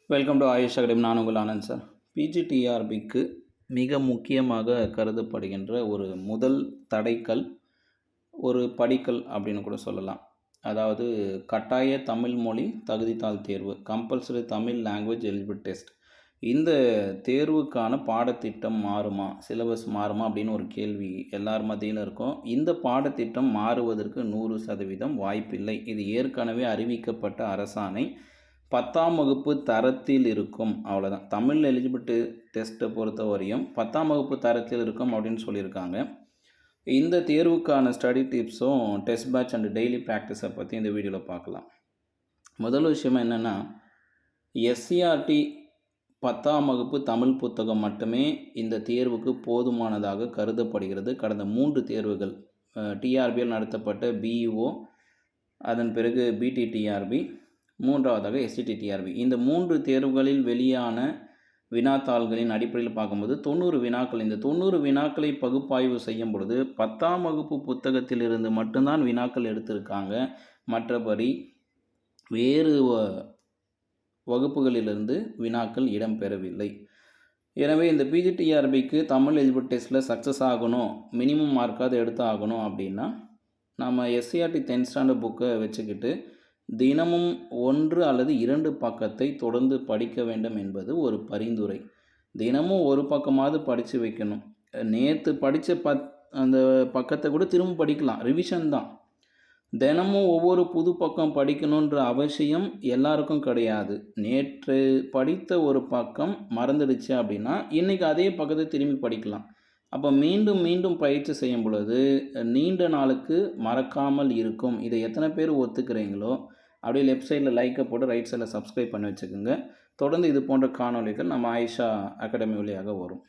Welcome to AYUSH academy. நான் உங்கள் Anand sir. பிஜிடிஆர்பிக்கு மிக முக்கியமாக கருதப்படுகின்ற ஒரு முதல் தடைக்கல், ஒரு படிக்கல் அப்படின்னு கூட சொல்லலாம். அதாவது கட்டாய தமிழ் மொழி தகுதித்தாள் தேர்வு, compulsory Tamil language eligible test. இந்த தேர்வுக்கான பாடத்திட்டம் மாறுமா, சிலபஸ் மாறுமா அப்படின்னு ஒரு கேள்வி எல்லார் மத்தியிலும் இருக்கும். இந்த பாடத்திட்டம் மாறுவதற்கு 100% வாய்ப்பில்லை. இது ஏற்கனவே அறிவிக்கப்பட்ட அரசாணை. 10ஆம் வகுப்பு தரத்தில் இருக்கும், அவ்வளோதான். தமிழ் எலிஜிபிலிட்டி டெஸ்ட்டை பொறுத்த வரையும் 10ஆம் வகுப்பு தரத்தில் இருக்கும் அப்படின்னு சொல்லியிருக்காங்க. இந்த தேர்வுக்கான ஸ்டடி டிப்ஸும் டெஸ்ட் பேட்ச் அண்ட் டெய்லி ப்ராக்டிஸை பற்றி இந்த வீடியோவில் பார்க்கலாம். முதல் விஷயம் என்னென்னா, எஸ்சிஆர்டி 10ஆம் வகுப்பு தமிழ் புத்தகம் மட்டுமே இந்த தேர்வுக்கு போதுமானதாக கருதப்படுகிறது. கடந்த 3 தேர்வுகள், டிஆர்பியில் நடத்தப்பட்ட பிஇஓ, அதன் பிறகு பிடிடிஆர்பி, மூன்றாவதாக எஸ்சிடிடிஆர்பி. இந்த 3 தேர்வுகளில் வெளியான வினாத்தாள்களின் அடிப்படையில் பார்க்கும்போது 90 வினாக்கள். இந்த 90 வினாக்களை பகுப்பாய்வு செய்யும் பொழுது 10ஆம் வகுப்பு புத்தகத்திலிருந்து மட்டும்தான் வினாக்கள் எடுத்திருக்காங்க. மற்றபடி வேறு வகுப்புகளிலிருந்து வினாக்கள் இடம்பெறவில்லை. எனவே இந்த பிஜிடிஆர்பிக்கு தமிழ் எலிஜிபிள் டெஸ்ட்டில் சக்ஸஸ் ஆகணும், மினிமம் மார்க்காவது எடுத்து ஆகணும் அப்படின்னா நம்ம எஸ்சிஆர்டி 10th ஸ்டாண்டர்ட் புக்கை வச்சுக்கிட்டு தினமும் 1 அல்லது 2 பக்கத்தை தொடர்ந்து படிக்க வேண்டும் என்பது ஒரு பரிந்துரை. தினமும் ஒரு பக்கமாவது படித்து வைக்கணும். நேற்று படித்த அந்த பக்கத்தை கூட திரும்ப படிக்கலாம், ரிவிஷன் தான். தினமும் ஒவ்வொரு புது பக்கம் படிக்கணுன்ற அவசியம் எல்லாருக்கும் கிடையாது. நேற்று படித்த ஒரு பக்கம் மறந்துடுச்சு அப்படின்னா இன்றைக்கி அதே பக்கத்தை திரும்பி படிக்கலாம். அப்போ மீண்டும் மீண்டும் பயிற்சி செய்யும் பொழுது நீண்ட நாளுக்கு மறக்காமல் இருக்கும். இதை எத்தனை பேர் ஒத்துக்கிறீங்களோ அப்படியே லெஃப்ட் சைடில் லைக்கை போட்டு ரைட் சைடில் சப்ஸ்கிரைப் பண்ணி வச்சுக்கோங்க. தொடர்ந்து இது போன்ற காணொலிகள் நம்ம ஆயிஷா அகாடமி வழியாக வரும்.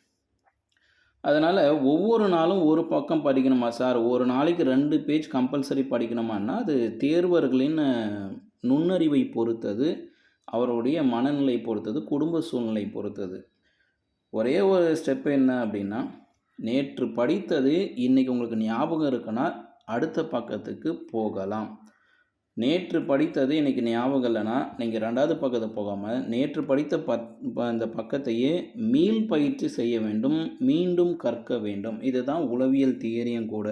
அதனால் ஒவ்வொரு நாளும் ஒரு பக்கம் படிக்கணுமா சார், ஒரு நாளைக்கு 2 பேஜ் கம்பல்சரி படிக்கணுமான்னா அது தேர்வர்களின் நுண்ணறிவை பொறுத்தது, அவருடைய மனநிலை பொறுத்தது, குடும்ப சூழ்நிலை பொறுத்தது. ஒரே ஒரு ஸ்டெப் என்ன அப்படின்னா, நேற்று படித்தது இன்றைக்கி உங்களுக்கு ஞாபகம் இருக்குன்னா அடுத்த பக்கத்துக்கு போகலாம். நேற்று படித்தது இன்றைக்கி ஞாபகம் இல்லைன்னா நீங்கள் 2வது பக்கத்தை போகாமல் நேற்று படித்த அந்த பக்கத்தையே மீள் பயிற்சி செய்ய வேண்டும், மீண்டும் கற்க வேண்டும். இதுதான் உளவியல் தியரியும் கூட.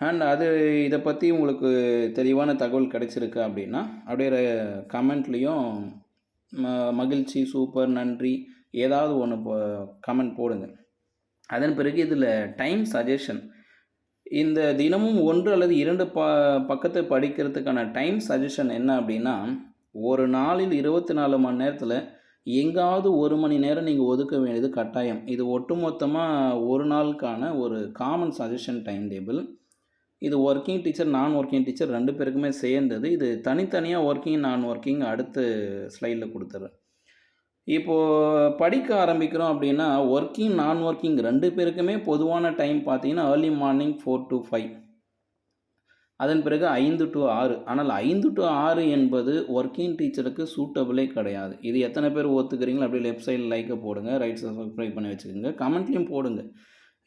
அண்ட் இதை பற்றி உங்களுக்கு தெளிவான தகவல் கிடைச்சிருக்கு அப்படின்னா அப்படியே கமெண்ட்லேயும் மகிழ்ச்சி, சூப்பர், நன்றி ஏதாவது ஒன்று கமெண்ட் போடுங்க. அதன் பிறகு இதில் டைம் சஜஷன், இந்த தினமும் 1 அல்லது 2 பக்கத்தை படிக்கிறதுக்கான டைம் சஜஷன் என்ன அப்படின்னா, ஒரு நாளில் 24 மணி நேரத்தில் எங்காவது 1 மணி நேரம் நீங்கள் ஒதுக்க வேண்டியது கட்டாயம். இது ஒட்டுமொத்தமாக ஒரு நாளுக்கான ஒரு காமன் சஜஷன் டைம் டேபிள். இது ஒர்க்கிங் டீச்சர், நான் ஒர்க்கிங் டீச்சர் 2 பேருக்குமே சேர்ந்தது. இது தனித்தனியாக ஒர்க்கிங், நான் ஒர்க்கிங் அடுத்த ஸ்லைடில் கொடுத்துட்றேன். இப்போது படிக்க ஆரம்பிக்கிறோம் அப்படின்னா ஒர்க்கிங், நான் ஒர்க்கிங் 2 பேருக்குமே பொதுவான டைம் பார்த்தீங்கன்னா ஏர்லி மார்னிங் 4 to 5, அதன் பிறகு 5 to 6. ஆனால் 5 to 6 என்பது ஒர்க்கிங் டீச்சருக்கு சூட்டபிளே கிடையாது. இது எத்தனை பேர் ஒத்துக்கிறீங்களோ அப்படியே லெஃப்ட் சைடில் லைக்கை போடுங்க, ரைட் சைடில் சப்ஸ்கிரைப் பண்ணி வச்சுக்கோங்க. கமெண்ட்லேயும் போடுங்க,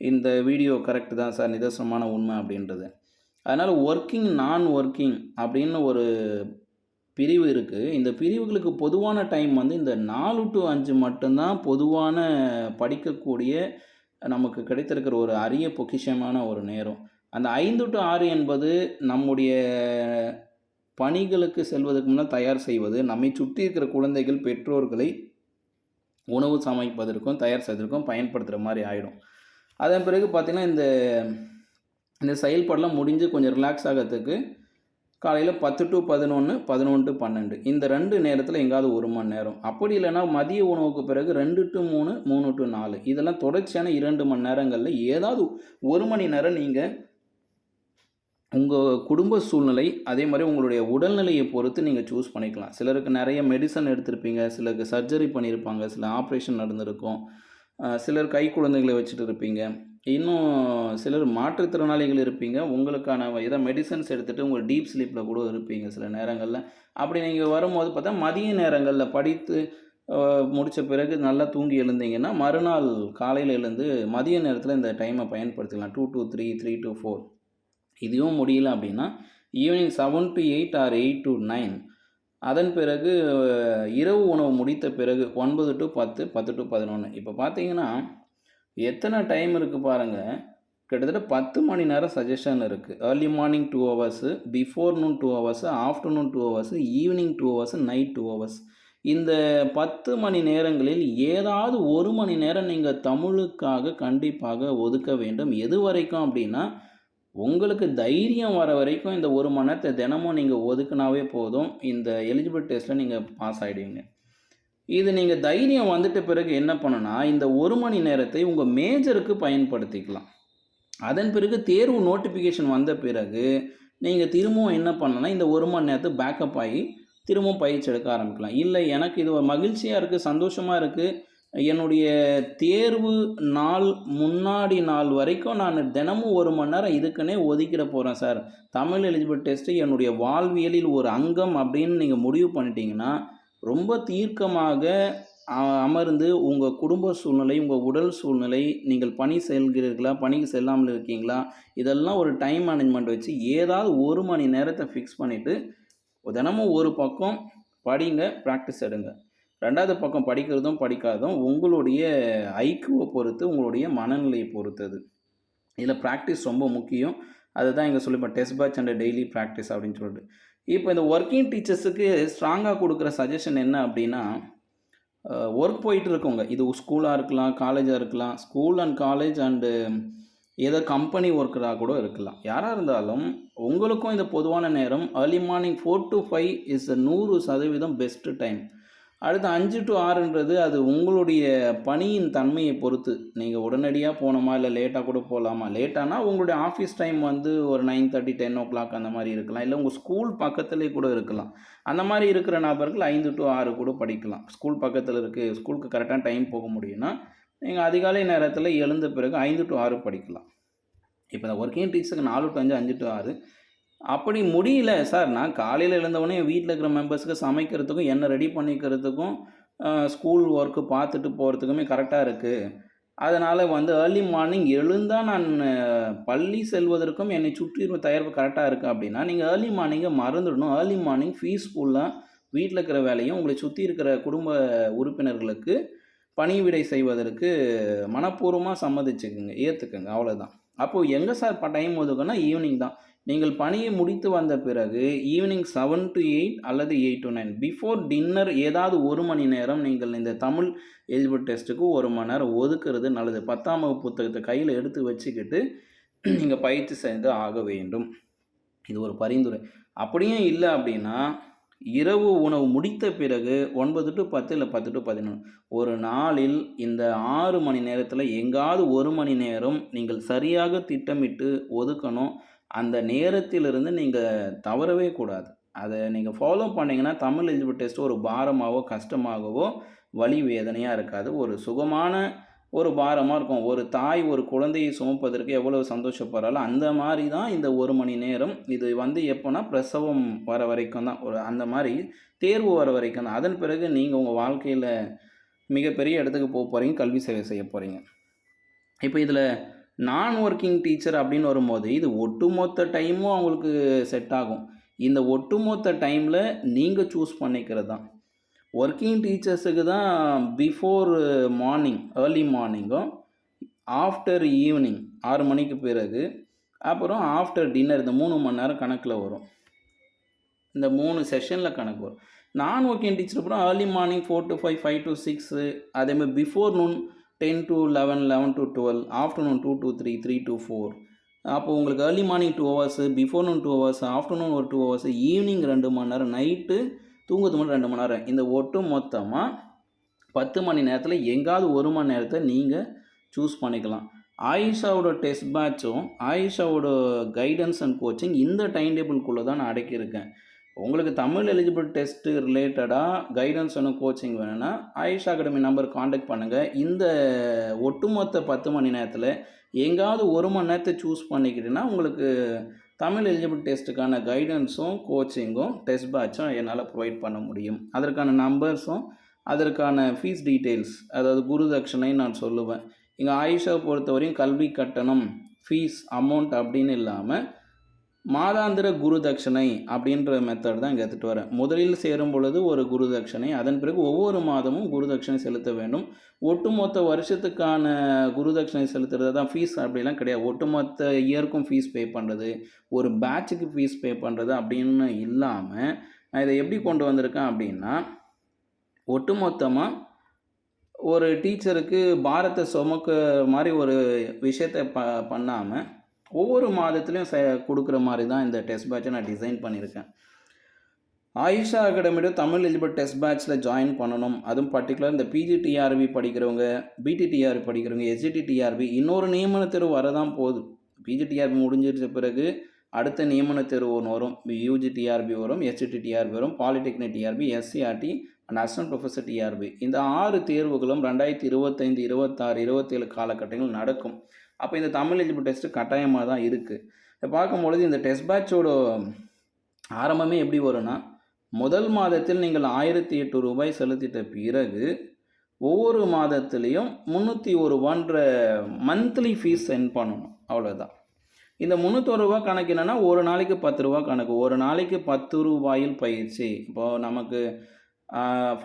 இந்த வீடியோ கரெக்டு தான் சார், நிதர்சனமான உண்மை அப்படின்றது. அதனால் ஒர்க்கிங், நான் ஒர்க்கிங் அப்படின்னு ஒரு பிரிவு இருக்குது. இந்த பிரிவுகளுக்கு பொதுவான டைம் இந்த 4 to 5 மட்டும்தான் பொதுவான படிக்கக்கூடிய நமக்கு கிடைத்திருக்கிற ஒரு அரிய பொக்கிஷமான ஒரு நேரம். அந்த 5 to 6 என்பது நம்முடைய பணிகளுக்கு செல்வதற்கு முன்னால் தயார் செய்வது, நம்மை சுற்றி இருக்கிற குழந்தைகள், பெற்றோர்களை உணவு சமைப்பதற்கும் தயார் செய்வதற்கும் பயன்படுத்துகிற மாதிரி ஆகிடும். அதன் பிறகு பார்த்திங்கன்னா இந்த செயல்பாடெலாம் முடிஞ்சு கொஞ்சம் ரிலாக்ஸ் ஆகிறதுக்கு காலையில் 10 to 11, 11 to 12 இந்த 2 நேரத்தில் எங்காவது 1 மணி நேரம். அப்படி இல்லைன்னா மதிய உணவுக்கு பிறகு 2 to 3, 3 to 4 இதெல்லாம் தொடர்ச்சியான 2 மணி நேரங்களில் ஏதாவது 1 மணி நேரம் நீங்கள் உங்கள் குடும்ப சூழ்நிலை, அதே மாதிரி உங்களுடைய உடல்நிலையை பொறுத்து நீங்கள் சூஸ் பண்ணிக்கலாம். சிலருக்கு நிறைய மெடிசன் எடுத்திருப்பீங்க, சிலருக்கு சர்ஜரி பண்ணியிருப்பாங்க, சில ஆப்ரேஷன் நடந்திருக்கும், சிலர் கை குழந்தைகளை வச்சுட்டு இருப்பீங்க, இன்னும் சிலர் மாற்றுத்திறனாளிகள் இருப்பீங்க. உங்களுக்கான ஏதோ மெடிசன்ஸ் எடுத்துகிட்டு உங்கள் டீப் ஸ்லீப்பில் கூட இருப்பீங்க சில நேரங்களில். அப்படி நீங்கள் வரும்போது பார்த்தா மதிய நேரங்களில் படித்து முடித்த பிறகு நல்லா தூங்கி எழுந்தீங்கன்னா மறுநாள் காலையில் எழுந்து மதிய நேரத்தில் இந்த டைமை பயன்படுத்திக்கலாம். 2 to 3, 3 to 4. இதுவும் முடியல அப்படின்னா ஈவினிங் 7 to 8 or 8 to 9 அதன் பிறகு இரவு உணவு முடித்த பிறகு 9 to 10, 10 to 11. இப்போ பார்த்தீங்கன்னா, எத்தனை டைம் இருக்குது பாருங்கள். கிட்டத்தட்ட 10 மணி நேரம் சஜஷன் இருக்குது. Early morning 2 hours, before noon 2 hours, afternoon 2 hours, evening 2 hours, night 2 hours. இந்த 10 மணி நேரங்களில் ஏதாவது 1 மணி நேரம் நீங்கள் தமிழுக்காக கண்டிப்பாக ஒதுக்க வேண்டும். எது வரைக்கும் அப்படின்னா, உங்களுக்கு தைரியம் வர வரைக்கும் இந்த 1 மணி நேரத்தை தினமும் நீங்கள் ஒதுக்குனாவே போதும். இந்த எலிஜிபிள் டெஸ்ட்டில் நீங்கள் பாஸ் ஆகிடுவீங்க. இது நீங்கள் தைரியம் வந்துட்ட பிறகு என்ன பண்ணணும்னா, இந்த 1 மணி நேரத்தை உங்கள் மேஜருக்கு பயன்படுத்திக்கலாம். அதன் பிறகு தேர்வு நோட்டிஃபிகேஷன் வந்த பிறகு நீங்கள் திரும்பவும் என்ன பண்ணலாம்னா, இந்த 1 மணி நேரத்தை பேக்கப் ஆகி திரும்பவும் பயிற்சி எடுக்க ஆரம்பிக்கலாம். இல்லை எனக்கு இது ஒரு மகிழ்ச்சியாக இருக்குது, சந்தோஷமாக இருக்குது, என்னுடைய தேர்வு நாள் முன்னாடி நாள் வரைக்கும் நான் தினமும் 1 மணி நேரம் இதுக்குன்னே ஒதுக்கிட போகிறேன் சார். தமிழ் எலிஜிபிள் டெஸ்ட்டு என்னுடைய வாழ்வியலில் ஒரு அங்கம் அப்படின்னு நீங்கள் முடிவு பண்ணிட்டீங்கன்னா, ரொம்ப தீர்க்கமாக அமர்ந்து உங்கள் குடும்ப சூழ்நிலை, உங்கள் உடல் சூழ்நிலை, நீங்கள் பணி செல்கிறீர்களா, பணிக்கு செல்லாமல் இருக்கீங்களா, இதெல்லாம் ஒரு டைம் மேனேஜ்மெண்ட் வச்சு ஏதாவது 1 மணி நேரத்தை ஃபிக்ஸ் பண்ணிவிட்டு தினமும் ஒரு பக்கம் படிங்க, ப்ராக்டிஸ் எடுங்க. 2வது பக்கம் படிக்கிறதும் படிக்காததும் உங்களுடைய ஐக்யூவை பொறுத்து, உங்களுடைய மனநிலையை பொறுத்தது. இதில் ப்ராக்டிஸ் ரொம்ப முக்கியம். அதுதான் இங்கே சொல்லிப்பேன், test batch and daily practice அப்படின்னு சொல்லிட்டு. இப்போ இந்த ஒர்க்கிங் டீச்சர்ஸுக்கு ஸ்ட்ராங்காக கொடுக்குற சஜஷன் என்ன அப்படின்னா, ஒர்க் போயிட்டு இருக்கவங்க, இது ஸ்கூலாக இருக்கலாம், காலேஜாக இருக்கலாம், ஸ்கூல் அண்ட் காலேஜ் அண்டு ஏதோ கம்பெனி ஒர்க்கராக கூட இருக்கலாம். யாராக இருந்தாலும் உங்களுக்கும் இந்த பொதுவான நேரம் early morning 4 to 5 is 100% best time. அடுத்து 5 to 6ன்றது அது உங்களுடைய பணியின் தன்மையை பொறுத்து. நீங்கள் உடனடியாக போகணுமா, இல்லை லேட்டாக கூட போகலாமா. லேட்டானா உங்களுடைய ஆஃபீஸ் டைம் வந்து ஒரு 9:30, 10 o'clock அந்த மாதிரி இருக்கலாம். இல்லை உங்கள் ஸ்கூல் பக்கத்துலேயே கூட இருக்கலாம். அந்த மாதிரி இருக்கிற நபர்கள் 5 to 6 கூட படிக்கலாம். ஸ்கூல் பக்கத்தில் இருக்குது, ஸ்கூலுக்கு கரெக்டான டைம் போக முடியும்னா நீங்கள் அதிகாலை நேரத்தில் எழுந்த பிறகு 5 to 6 படிக்கலாம். இப்போ இந்த ஒர்க்கிங் டீச்சருக்கு 4 to 5, 5 to 6. அப்படி முடியல சார், நான் காலையில் எழுந்தவொடனே என் வீட்டில் இருக்கிற மெம்பர்ஸுக்கு சமைக்கிறதுக்கும் என்னை ரெடி பண்ணிக்கிறதுக்கும் ஸ்கூல் ஒர்க்கு பார்த்துட்டு போகிறதுக்குமே கரெக்டாக இருக்குது. அதனால் வந்து ஏர்லி மார்னிங் எழுந்தால் நான் பள்ளி செல்வதற்கும் என்னை சுற்றி தயாரிப்பு கரெக்டாக இருக்குது அப்படின்னா, நீங்கள் ஏர்லி மார்னிங்கை மறந்துடணும். ஏர்லி மார்னிங் பீஸ்ஃபுல்லாக வீட்டில் இருக்கிற வேலையும் உங்களை சுற்றி இருக்கிற குடும்ப உறுப்பினர்களுக்கு பணிவிடை செய்வதற்கு மனப்பூர்வமாக சம்மதிச்சுக்குங்க, ஏற்றுக்குங்க, அவ்வளோதான். அப்போது எங்கே சார் டைம் ஒதுக்குன்னா ஈவினிங் தான். நீங்கள் பணியை முடித்து வந்த பிறகு ஈவினிங் 7 to 8 அல்லது 8 to 9 பிஃபோர் டின்னர் ஏதாவது 1 மணி நேரம் நீங்கள் இந்த தமிழ் எலிஜிபிள் டெஸ்ட்டுக்கு 1 மணி நேரம் ஒதுக்குறது நல்லது. 10ஆம் வகுப்பு புத்தகத்தை கையில் எடுத்து வச்சுக்கிட்டு நீங்கள் பயிற்சி செய்து ஆக வேண்டும். இது ஒரு பரிந்துரை. அப்படியும் இல்லை அப்படின்னா, இரவு உணவு முடித்த பிறகு 9 to 10 இல்லை 10 to 11 ஒரு நாளில் இந்த 6 மணி நேரத்தில் எங்காவது 1 மணி நேரம் நீங்கள் சரியாக திட்டமிட்டு ஒதுக்கணும். அந்த நேரத்திலிருந்து நீங்கள் தவறவே கூடாது. அதை நீங்கள் ஃபாலோ பண்ணிங்கன்னா தமிழ் எலிஜிபிள் டெஸ்ட் ஒரு பாரமாகவோ கஷ்டமாகவோ வலி வேதனையாக இருக்காது. ஒரு சுகமான ஒரு பாரமாக இருக்கும். ஒரு தாய் ஒரு குழந்தையை சுமப்பதற்கு எவ்வளவு சந்தோஷப்படுறாலோ அந்த மாதிரி தான் இந்த 1 மணி நேரம். இது வந்து எப்போனா பிரசவம் வர வரைக்கும் தான், ஒரு அந்த மாதிரி தேர்வு வர வரைக்கும் தான். அதன் பிறகு நீங்கள் உங்கள் வாழ்க்கையில் மிகப்பெரிய இடத்துக்கு போக போகிறீங்க, கல்வி சேவை செய்ய போகிறீங்க. இப்போ இதில் நான் ஒர்க்கிங் டீச்சர் அப்படின்னு வரும்போது இது ஒட்டுமொத்த டைமும் அவங்களுக்கு செட் ஆகும். இந்த ஒட்டுமொத்த டைமில் நீங்கள் சூஸ் பண்ணிக்கிறது தான். ஒர்க்கிங் டீச்சர்ஸுக்கு தான் பிஃபோர் மார்னிங், ஏர்லி மார்னிங்கும், ஆஃப்டர் ஈவினிங் 6 மணிக்கு பிறகு, அப்புறம் ஆஃப்டர் டின்னர், இந்த 3 மணி நேரம் கணக்கில் வரும். இந்த 3 செஷனில் கணக்கு வரும். நான் ஒர்க்கிங் டீச்சர் அப்புறம் ஏர்லி மார்னிங் 4 to 5, 5 to 6, அதேமாதிரி before noon 10 to 11, 11 to 12, afternoon 2 to 3, 3 to 4. அப்போது உங்களுக்கு early morning 2 hours, before noon 2 hours, afternoon ஒரு 2 ஹவர்ஸு, ஈவினிங் 2 மணி நேரம், நைட்டு தூங்குறது மட்டும் 2 மணி நேரம். இந்த ஒட்டு மொத்தமாக 10 மணி நேரத்தில் எங்காவது 1 மணி நேரத்தை நீங்கள் சூஸ் பண்ணிக்கலாம். ஆயிஷாவோட டெஸ்ட் பேட்சும் ஆயிஷாவோட கைடன்ஸ் அண்ட் கோச்சிங் இந்த டைம் டேபிள்குள்ளே தான் நான் அடக்கியிருக்கேன். உங்களுக்கு தமிழ் எலிஜிபிள் டெஸ்ட்டு ரிலேட்டடாக கைடன்ஸ் வேணும், கோச்சிங் வேணும்னா ஆயிஷா அகாடமி நம்பர் காண்டாக்ட் பண்ணுங்கள். இந்த ஒட்டுமொத்த 10 மணி நேரத்தில் எங்காவது 1 மணி நேரத்தை சூஸ் பண்ணிக்கிட்டீங்கன்னா உங்களுக்கு தமிழ் எலிஜிபிள் டெஸ்ட்டுக்கான கைடன்ஸும் கோச்சிங்கும் டெஸ்ட் பேட்சும் என்னால் ப்ரொவைட் பண்ண முடியும். அதற்கான நம்பர்ஸும் அதற்கான ஃபீஸ் டீட்டெயில்ஸ், அதாவது குருதட்சணை நான் சொல்லுவேன். இங்கே ஆயிஷாவை பொறுத்தவரையும் கல்வி கட்டணம், ஃபீஸ் அமௌண்ட் அப்படின்னு இல்லாமல் மாதாந்திர குரு தட்சணை அப்படின்ற மெத்தட் தான் இங்கே எடுத்துகிட்டு வரேன். முதலில் சேரும் பொழுது ஒரு குரு தட்சணை, அதன் பிறகு ஒவ்வொரு மாதமும் குரு தட்சணை செலுத்த வேண்டும். ஒட்டுமொத்த வருஷத்துக்கான குரு தட்சணை செலுத்துறது தான் ஃபீஸ் அப்படிலாம் கிடையாது. ஒட்டுமொத்த இயருக்கும் ஃபீஸ் பே பண்ணுறது, ஒரு பேட்சுக்கு ஃபீஸ் பே பண்ணுறது அப்படின்னு இல்லாமல் நான் இதை எப்படி கொண்டு வந்திருக்கேன் அப்படின்னா, ஒட்டுமொத்தமாக ஒரு டீச்சருக்கு பாரத்தை சுமக்க மாதிரி ஒரு விஷயத்தை பண்ணாமல் ஒவ்வொரு மாதத்துலேயும் கொடுக்குற மாதிரி தான் இந்த டெஸ்ட் பேட்சை நான் டிசைன் பண்ணியிருக்கேன். ஆயிஷா அகாடமியோட தமிழ் எலிஜிபிள் டெஸ்ட் பேட்சில் ஜாயின் பண்ணணும். அதுவும் பர்டிகுலர் இந்த பிஜிடிஆர்பி படிக்கிறவங்க, பிடிடிஆர்பி படிக்கிறவங்க, எஸ்ஜிடிடிஆர்பி இன்னொரு நியமன தேர்வு வரதான் போகுது. பிஜிடிஆர்பி முடிஞ்சிருச்ச பிறகு அடுத்த நியமன தேர்வு ஒன்று வரும். யூஜிடிஆர்பி வரும், எஸ்ஜிடிடிஆர்பி வரும், polytechnic TRB, SCERT and assistant professor TRB. இந்த 6 தேர்வுகளும் 2025, 26, 27 காலகட்டங்கள் நடக்கும். அப்போ இந்த தமிழ் எலிஜிபிள் டெஸ்ட்டு கட்டாயமாக தான் இருக்குது. இதை பார்க்கும்பொழுது இந்த டெஸ்ட் பேட்சோட ஆரம்பமே எப்படி வரும்னா, முதல் மாதத்தில் நீங்கள் 1008 ரூபாய் செலுத்திட்ட பிறகு ஒவ்வொரு மாதத்துலேயும் 301 மந்த்லி ஃபீஸ் சென்ட் பண்ணணும். அவ்வளோதான். இந்த 301 ரூபா கணக்கு என்னென்னா, ஒரு நாளைக்கு 10 ரூபா கணக்கு. ஒரு நாளைக்கு 10 ரூபாயில் பயிற்சி. இப்போது நமக்கு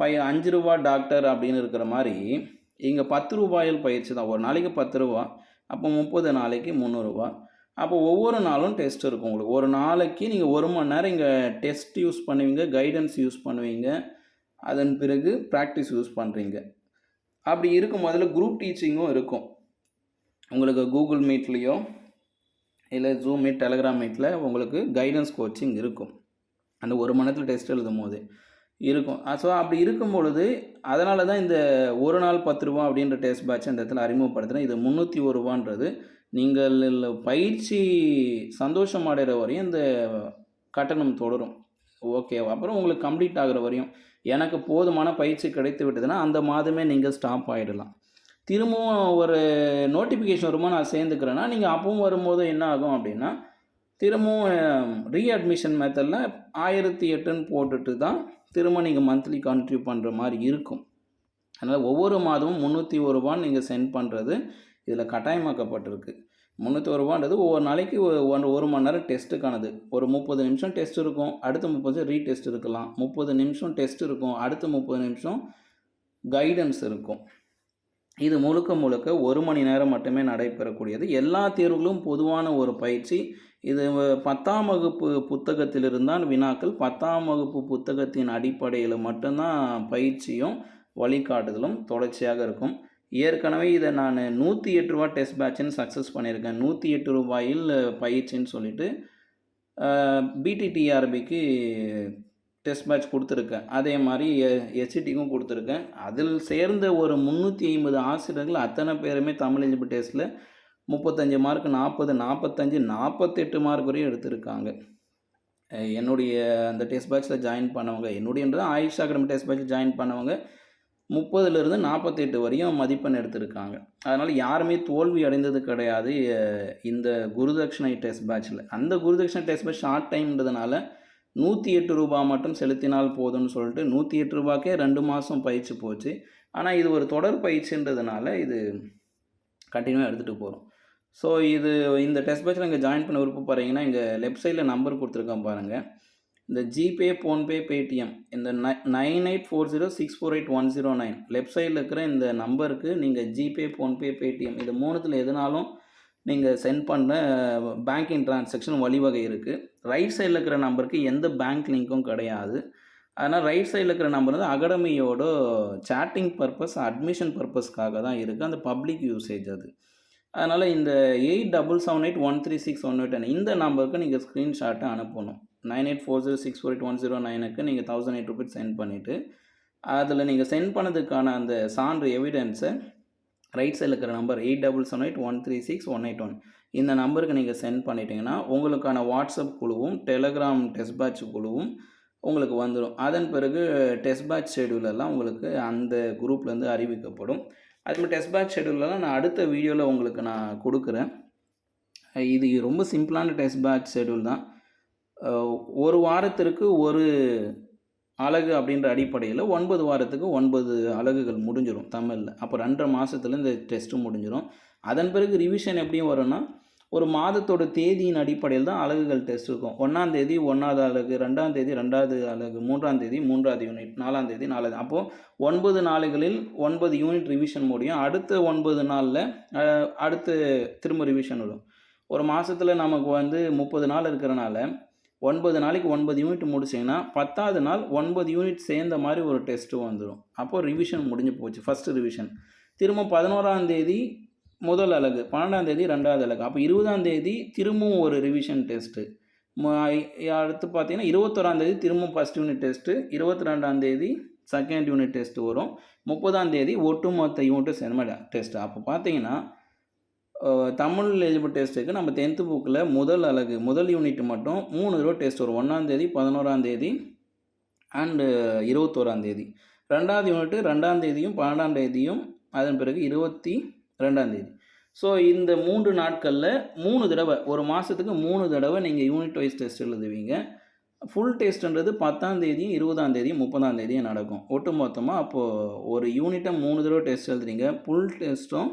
5 ரூபா டாக்டர் அப்படின்னு இருக்கிற மாதிரி இங்கே 10 ரூபாயில் பயிற்சி தான். ஒரு நாளைக்கு 10 ரூபா, அப்போ 30 நாளைக்கு 300 ரூபா. அப்போ ஒவ்வொரு நாளும் டெஸ்ட் இருக்கும் உங்களுக்கு. ஒரு நாளைக்கு நீங்கள் 1 மணி நேரம் இங்கே டெஸ்ட் யூஸ் பண்ணுவீங்க, கைடன்ஸ் யூஸ் பண்ணுவீங்க, அதன் பிறகு ப்ராக்டிஸ் யூஸ் பண்ணுறீங்க. அப்படி இருக்கும் முதல்ல குரூப் டீச்சிங்கும் இருக்கும் உங்களுக்கு. கூகுள் மீட்லேயோ இல்லை ஜூம் மீட், டெலகிராம் மீட்டில் உங்களுக்கு கைடன்ஸ் கோச்சிங் இருக்கும். அந்த 1 மணி நேரத்தில் டெஸ்ட் எழுதும் போது இருக்கும். ஸோ அப்படி இருக்கும் பொழுது அதனால தான் இந்த ஒரு நாள் 10 ரூபா அப்படின்ற டெஸ்ட் பேட்ச் அந்த இடத்துல அறிமுகப்படுத்துகிறேன். இது 301 ரூபான்றது நீங்கள் பயிற்சி சந்தோஷம் அடைகிற வரையும் இந்த கட்டணம் தொடரும். ஓகேவா? அப்புறம் உங்களுக்கு கம்ப்ளீட் ஆகிற வரையும் எனக்கு போதுமான பயிற்சி கிடைத்து விட்டதுன்னா அந்த மாதமே நீங்கள் ஸ்டாப் ஆகிடலாம். திரும்பவும் ஒரு நோட்டிஃபிகேஷன் வருமா நான் சேர்ந்துக்கிறேன்னா நீங்கள் அப்பவும் வரும்போது என்ன ஆகும் அப்படின்னா, திரும்பவும் ரீஅட்மிஷன் மெத்தடில் 1008ன்னு போட்டுட்டு தான் திரும்ப நீங்கள் மந்த்லி கான்ட்ரிபியூட் பண்ணுற மாதிரி இருக்கும். அதனால் ஒவ்வொரு மாதமும் 301 ரூபான்னு நீங்கள் சென்ட் பண்ணுறது இதில் கட்டாயமாக்கப்பட்டிருக்கு. 301 ரூபான்றது ஒவ்வொரு நாளைக்கு ஒரு மணி நேரம் டெஸ்ட்டுக்கானது. ஒரு 30 நிமிஷம் டெஸ்ட் இருக்கும், அடுத்த 30 ரீடெஸ்ட் இருக்கலாம். 30 நிமிஷம் டெஸ்ட் இருக்கும், அடுத்த 30 நிமிஷம் கைடன்ஸ் இருக்கும். இது முழுக்க 1 மணி நேரம் மட்டுமே நடைபெறக்கூடியது. எல்லா தேர்வுகளும் பொதுவான ஒரு பயிற்சி. இது 10ஆம் வகுப்பு புத்தகத்திலிருந்தான் வினாக்கள். 10ஆம் வகுப்பு புத்தகத்தின் அடிப்படையில் மட்டும்தான் பயிற்சியும் வழிகாட்டுதலும் தொடர்ச்சியாக இருக்கும். ஏற்கனவே இதை நான் 108 ரூபா டெஸ்ட் பேட்சுன்னு சக்ஸஸ் பண்ணியிருக்கேன். 108 ரூபாயில் பயிற்சின்னு சொல்லிட்டு பிடிடிஆர்பிக்கு டெஸ்ட் பேட்ச் கொடுத்துருக்கேன். அதே மாதிரி எஸ்சிடிக்கும் கொடுத்துருக்கேன். அதில் சேர்ந்த ஒரு 350 ஆசிரியர்கள் அத்தனை பேருமே தமிழ் எலிஜிபிள் டெஸ்ட்டில் 35 மார்க், 40, 45, 48 மார்க் வரையும் எடுத்திருக்காங்க. என்னுடைய அந்த டெஸ்ட் பேட்சில் ஜாயின் பண்ணவங்க, என்னுடையன்றது ஆயிஷா அகாடமி டெஸ்ட் பேட்சில் ஜாயின் பண்ணவங்க 30லேருந்து 48 வரையும் மதிப்பெண் எடுத்திருக்காங்க. அதனால் யாருமே தோல்வி அடைந்தது கிடையாது இந்த குருதட்சணை டெஸ்ட் பேட்சில். அந்த குருதட்சணை டெஸ்ட் பேட்ச் ஷார்ட் டைம்ன்றதுனால 108 ரூபா மட்டும் செலுத்தினால் போதும்னு சொல்லிட்டு 108 ரூபாய்க்கே 2 மாதம் பயிற்சி போச்சு. ஆனால் இது ஒரு தொடர் பயிற்சின்றதுனால இது கண்டினியூவாக எடுத்துகிட்டு போகிறோம். ஸோ இந்த டெஸ்ட் பேட்சில் இங்கே ஜாயின் பண்ண விருப்பப்படுறீங்கன்னா இங்கே லெஃப்ட் சைடில் நம்பர் கொடுத்துருக்கேன் பாருங்கள். இந்த ஜிபே, ஃபோன்பே, பேடிஎம் இந்த 9840648109 லெஃப்ட் சைடில் இருக்கிற இந்த நம்பருக்கு நீங்கள் ஜிபே, ஃபோன்பே, பேடிஎம் இது 3த்தில் எதுனாலும் நீங்கள் சென்ட் பண்ண பேங்கிங் ட்ரான்சாக்ஷன் வழிவகை இருக்குது. ரைட் சைடில் இருக்கிற நம்பருக்கு எந்த பேங்க் லிங்க்கும் கிடையாது. அதனால் ரைட் சைடில் இருக்கிற நம்பர் வந்து அகாடமியோட சேட்டிங் பர்பஸ், அட்மிஷன் பர்பஸ்க்காக தான் இருக்குது. அந்த பப்ளிக் யூசேஜ் அது. அதனால் இந்த 8778136108 இந்த நம்பருக்கு நீங்கள் ஸ்க்ரீன்ஷாட்டை அனுப்பணும். 9840648109க்கு நீங்கள் 1008 ரூபீஸ் சென்ட் பண்ணிவிட்டு அதில் நீங்கள் சென்ட் பண்ணதுக்கான அந்த சான்று எவிடன்ஸை ரைட் சைடில் இருக்கிற நம்பர் 8778136181 இந்த நம்பருக்கு நீங்கள் சென்ட் பண்ணிட்டீங்கன்னா உங்களுக்கான வாட்ஸ்அப் குழுவும் டெலகிராம் டெஸ்ட் பேட்ச் குழுவும் உங்களுக்கு வந்துடும். அதன் பிறகு டெஸ்ட் பேட்ச் ஷெடியூலெல்லாம் உங்களுக்கு அந்த குரூப்லேருந்து அறிவிக்கப்படும். அதுமாதிரி டெஸ்ட் பேட்ச் ஷெடியூலெல்லாம் நான் அடுத்த வீடியோவில் உங்களுக்கு நான் கொடுக்குறேன். இது ரொம்ப சிம்பிளான டெஸ்ட் பேட்ச் ஷெடியூல் தான். ஒரு வாரத்திற்கு ஒரு அலகு அப்படின்ற அடிப்படையில் 9 வாரத்துக்கு 9 அலகுகள் முடிஞ்சிடும் தமிழில். அப்போ 2.5 மாதத்துல இந்த டெஸ்ட்டும் முடிஞ்சிடும். அதன் பிறகு ரிவிஷன் எப்படியும் வரும்னா ஒரு மாதத்தோட தேதியின் அடிப்படையில் தான் அலகுகள் டெஸ்ட் இருக்கும். 1ஆம் தேதி 1வது அலகு, 2ஆம் தேதி 2வது அலகு, 3ஆம் தேதி 3வது யூனிட், 4ஆம் தேதி 4வது. அப்போது 9 நாளுகளில் 9 யூனிட் ரிவிஷன் முடியும். அடுத்த 9 நாளில் அடுத்து திரும்ப ரிவிஷன் வரும். ஒரு மாதத்தில் நமக்கு 30 நாள் இருக்கிறனால 9 நாளைக்கு 9 யூனிட் முடிச்சிங்கன்னா 10வது நாள் 9 யூனிட் சேர்ந்த மாதிரி ஒரு டெஸ்ட்டு வந்துடும். அப்போது ரிவிஷன் முடிஞ்சு போச்சு, ஃபஸ்ட்டு ரிவிஷன். திரும்ப 11ஆம் தேதி முதல் அலகு, 12ஆம் தேதி 2வது அலகு. அப்போ 20ஆம் தேதி திரும்பவும் ஒரு ரிவிஷன் டெஸ்ட்டு. அடுத்து பார்த்தீங்கன்னா 21ஆம் தேதி திரும்பவும் ஃபஸ்ட் யூனிட் டெஸ்ட்டு, 22ஆம் தேதி செகண்ட் யூனிட் டெஸ்ட்டு வரும், 30ஆம் தேதி ஒட்டுமொத்த யூனிட்டும் சேர்ந்த டெஸ்ட்டு. அப்போ பார்த்தீங்கன்னா தமிழ் எலிஜிபிள் டெஸ்ட்டுக்கு நம்ம 10th புக்கில் முதல் அலகு முதல் யூனிட் மட்டும் 3 தடவை டெஸ்ட் வரும். 1ஆம் தேதி, 11ஆம் தேதி அண்டு 21ஆம் தேதி. 2வது யூனிட்டு 2ஆம் தேதியும் 12ஆம் தேதியும், அதன் பிறகு 22ஆம் தேதி. ஸோ இந்த 3 நாட்களில் 3 தடவை, ஒரு மாதத்துக்கு 3 தடவை நீங்கள் யூனிட் வைஸ் டெஸ்ட் எழுதுவீங்க. ஃபுல் டெஸ்ட்டுன்றது 10ஆம் தேதியும் 20ஆம் தேதியும் 30ஆம் தேதியும் நடக்கும். ஒட்டு மொத்தமாக அப்போது ஒரு யூனிட்டை 3 தடவை டெஸ்ட் எழுதுறீங்க. ஃபுல் டெஸ்ட்டும்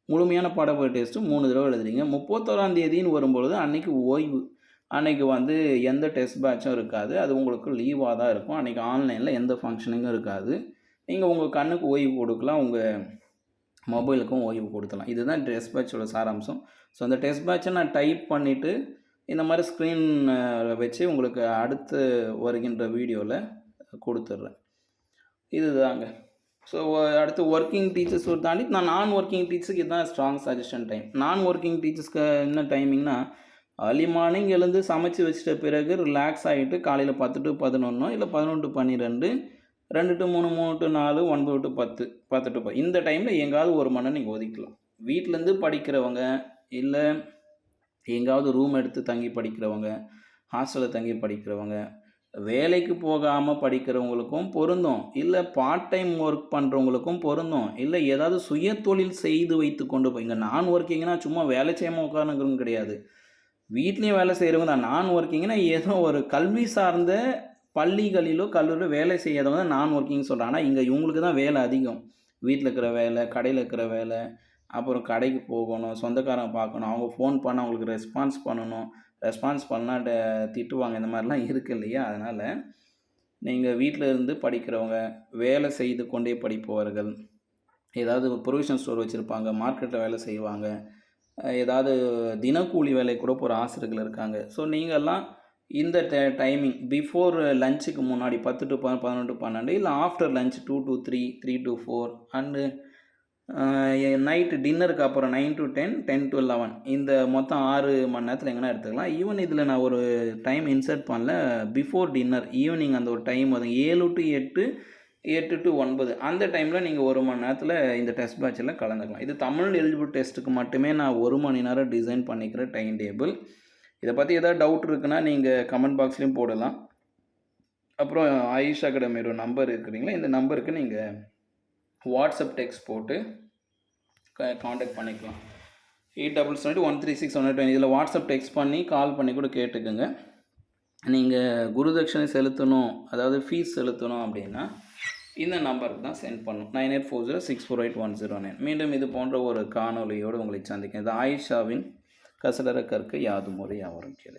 முழுமையான பாடப்பகுதி டெஸ்ட்டும் 3 தடவை எழுதுறீங்க. 31ஆம் தேதின்னு வரும்பொழுது அன்றைக்கி ஓய்வு. அன்றைக்கி எந்த டெஸ்ட் பேட்சும் இருக்காது. அது உங்களுக்கு லீவாக தான் இருக்கும். அன்றைக்கி ஆன்லைனில் எந்த ஃபங்க்ஷனிங்கும் இருக்காது. நீங்கள் உங்கள் கண்ணுக்கு ஓய்வு கொடுக்கலாம், உங்கள் மொபைலுக்கும் ஓய்வு கொடுக்கலாம். இதுதான் டெஸ்ட் பேட்சோட சாராம்சம். ஸோ அந்த டெஸ்ட் பேட்சை நான் டைப் பண்ணிவிட்டு இந்த மாதிரி ஸ்க்ரீன் வச்சு உங்களுக்கு அடுத்து வருகின்ற வீடியோவில் கொடுத்துட்றேன். இதுதாங்க. ஸோ அடுத்து ஒர்க்கிங் டீச்சர்ஸ் தாண்டி நான் ஒர்க்கிங் டீச்சர்ஸ்க்கு இதுதான் ஸ்ட்ராங் சஜஷன் டைம். நான் ஒர்க்கிங் டீச்சர்ஸ்க்கு என்ன டைமிங்னா, ஏர்லி மார்னிங் எழுந்து சமைச்சு வச்சிட்ட பிறகு ரிலாக்ஸ் ஆகிட்டு காலையில் 10 to 11 இல்லை 11 to 12, 2 to 3, 3 to 4, 9 to 10, 10 to 10 இந்த டைமில் எங்காவது ஒரு மணி நேரம் நீங்கள் ஒதுக்கலாம். வீட்டிலேருந்து படிக்கிறவங்க, இல்லை எங்காவது ரூம் எடுத்து தங்கி படிக்கிறவங்க, ஹாஸ்டலில் தங்கி படிக்கிறவங்க, வேலைக்கு போகாமல் படிக்கிறவங்களுக்கும் பொருந்தும், இல்லை பார்ட் டைம் ஒர்க் பண்ணுறவங்களுக்கும் பொருந்தும், இல்லை ஏதாவது சுய தொழில் செய்து வைத்து கொண்டு போய், இங்கே நான் ஒர்க்கிங்னா சும்மா வேலை செய்யாமல் உட்காந்துக்கிறவங்க கிடையாது, வீட்லேயும் வேலை செய்கிறவங்க தான். நான் ஒர்க்கிங்னா ஏதோ ஒரு கல்வி சார்ந்த பள்ளிகளிலோ கல்லூரியிலோ வேலை செய்யாதவங்க தான் நான் ஒர்க்கிங் சொல்கிறேன். ஆனால் இங்கே இவங்களுக்கு தான் வேலை அதிகம். வீட்டில் இருக்கிற வேலை, கடையில் இருக்கிற வேலை, அப்புறம் கடைக்கு போகணும், சொந்தக்காரங்க பார்க்கணும், அவங்க ஃபோன் பண்ண அவங்களுக்கு ரெஸ்பான்ஸ் பண்ணணும், ரெஸ்பான்ஸ் பண்ணால் திட்டுவாங்க, இந்த மாதிரிலாம் இருக்குது இல்லையா? அதனால் நீங்கள் வீட்டில் இருந்து படிக்கிறவங்க, வேலை செய்து கொண்டே படிப்பவர்கள், ஏதாவது ப்ரொவிஷன் ஸ்டோர் வச்சுருப்பாங்க, மார்க்கெட்டில் வேலை செய்வாங்க, ஏதாவது தினக்கூலி வேலை கூட போகிற ஆசிரியர்கள் இருக்காங்க. ஸோ நீங்கள்லாம் இந்த டைமிங் பிஃபோர் லஞ்சுக்கு முன்னாடி 10 to 11 to 12, இல்லை after lunch 2 to 3, 3 to 4 and night டின்னருக்கு அப்புறம் 9 to 10, 10 to 11 இந்த மொத்தம் 6 மணி நேரத்தில் எங்கன்னா எடுத்துக்கலாம். ஈவன் இதில் நான் ஒரு டைம் இன்சர்ட் பண்ணல, பிஃபோர் டின்னர் ஈவினிங் அந்த ஒரு டைம் 7 to 8, 8 to 9 அந்த டைமில் நீங்கள் 1 மணி நேரத்தில் இந்த டெஸ்ட் பேட்சில் கலந்துக்கலாம். இது தமிழ் எலிஜிபிள் டெஸ்ட்டுக்கு மட்டுமே நான் 1 மணி நேரம் டிசைன் பண்ணிக்கிற டைம் டேபிள். இதை பற்றி ஏதாவது டவுட் இருக்குன்னா நீங்கள் கமெண்ட் பாக்ஸ்லேயும் போடலாம். அப்புறம் ஆயுஷ் அகாடமியோட நம்பர் இருக்கிறீங்களா, இந்த நம்பருக்கு நீங்கள் வாட்ஸ்அப் டெக்ஸ்ட் போட்டு காண்டாக்ட் பண்ணிக்கலாம். 8772136120 இதில் வாட்ஸ்அப் டெக்ஸ்ட் பண்ணி கால் பண்ணி கூட கேட்டுக்குங்க. நீங்கள் குருதட்சணை செலுத்தணும், அதாவது ஃபீஸ் செலுத்தணும் அப்படின்னா இந்த நம்பருக்கு தான் சென்ட் பண்ணணும். 9840648109. மீண்டும் இது போன்ற ஒரு காணொலியோடு உங்களை சந்திக்கிறேன். இது ஆயிஷாவின் கசடர கற்க யாதும் முறை யாவரும் கேளு.